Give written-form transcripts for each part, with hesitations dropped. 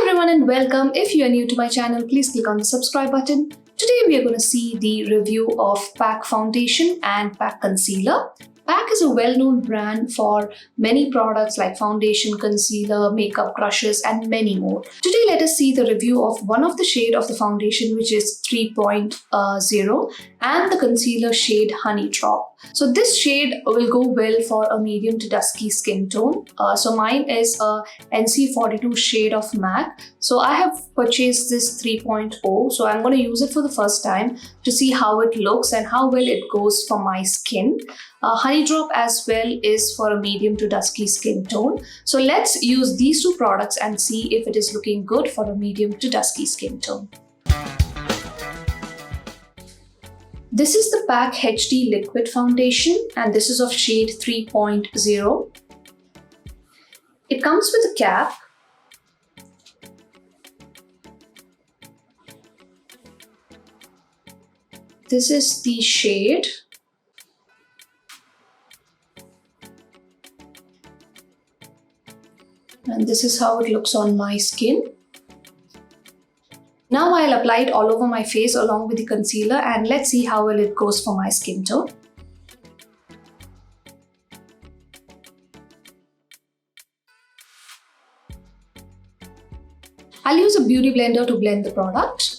everyone and welcome. If you are new to my channel, please click on the subscribe button. Today we are going to see the review of PAC Foundation and PAC Concealer. PAC is a well-known brand for many products like foundation, concealer, makeup brushes and many more. Today let us see the review of one of the shade of the foundation, which is 3.0, and the concealer shade Honey Drop. So this shade will go well for a medium to dusky skin tone. So mine is a NC42 shade of MAC. So I have purchased this 3.0. So I'm going to use it for the first time to see how it looks and how well it goes for my skin. Honey Drop as well is for a medium to dusky skin tone. So let's use these two products and see if it is looking good for a medium to dusky skin tone. This is the PAC HD Liquid Foundation and this is of shade 3.0. It comes with a cap. This is the shade. And this is how it looks on my skin. Now I'll apply it all over my face along with the concealer and let's see how well it goes for my skin tone. I'll use a beauty blender to blend the product.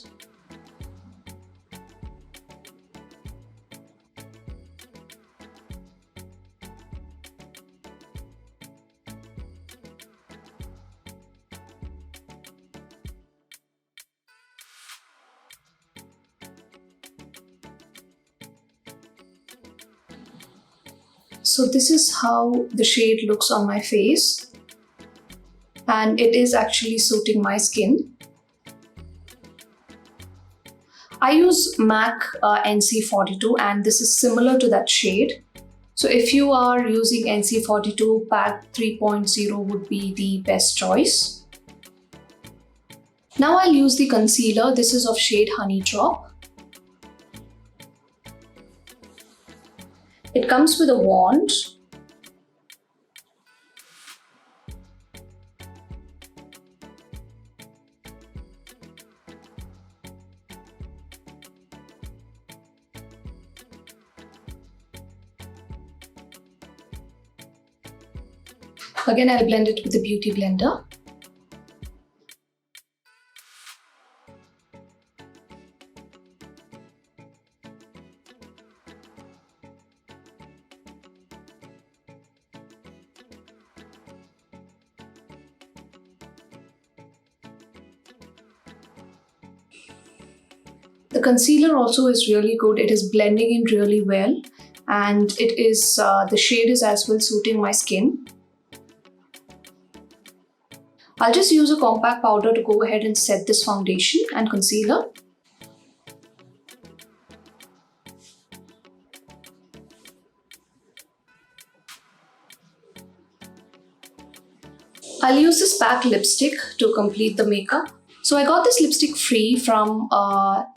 So this is how the shade looks on my face and it is actually suiting my skin. I use MAC NC42 and this is similar to that shade. So if you are using NC42, PAC 3.0 would be the best choice. Now I'll use the concealer. This is of shade Honey Drop. It comes with a wand. Again, I'll blend it with the beauty blender. The concealer also is really good. It is blending in really well and it is the shade is as well suiting my skin. I'll just use a compact powder to go ahead and set this foundation and concealer. I'll use this PAC lipstick to complete the makeup. So I got this lipstick free from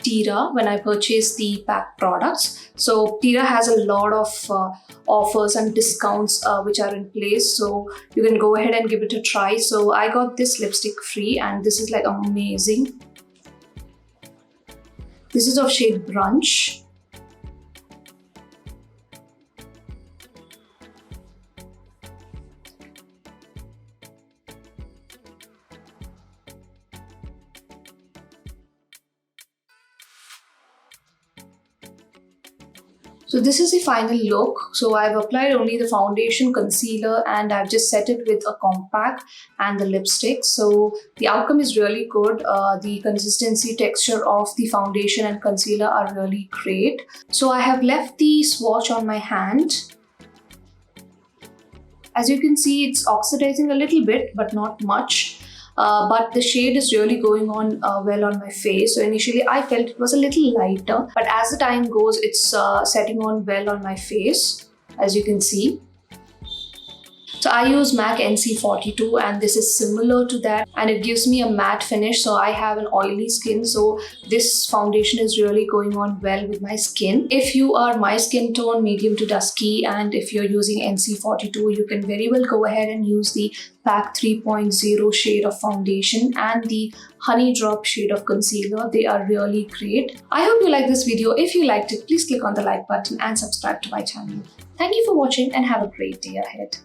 Tira when I purchased the PAC products. So Tira has a lot of offers and discounts which are in place. So you can go ahead and give it a try. So I got this lipstick free and this is like amazing. This is of shade Brunch. So this is the final look. So I've applied only the foundation, concealer and I've just set it with a compact and the lipstick. So the outcome is really good. The consistency, texture of the foundation and concealer are really great. So I have left the swatch on my hand. As you can see, it's oxidizing a little bit but not much. But the shade is really going on well on my face. So initially I felt it was a little lighter, but as the time goes, it's setting on well on my face, as you can see. So I use MAC NC42 and this is similar to that, and it gives me a matte finish. So I have an oily skin, so this foundation is really going on well with my skin. If you are my skin tone, medium to dusky, and if you're using NC42, you can very well go ahead and use the PAC 3.0 shade of foundation and the Honey Drop shade of concealer. They are really great. I hope you like this video. If you liked it, please click on the like button and subscribe to my channel. Thank you for watching and have a great day ahead.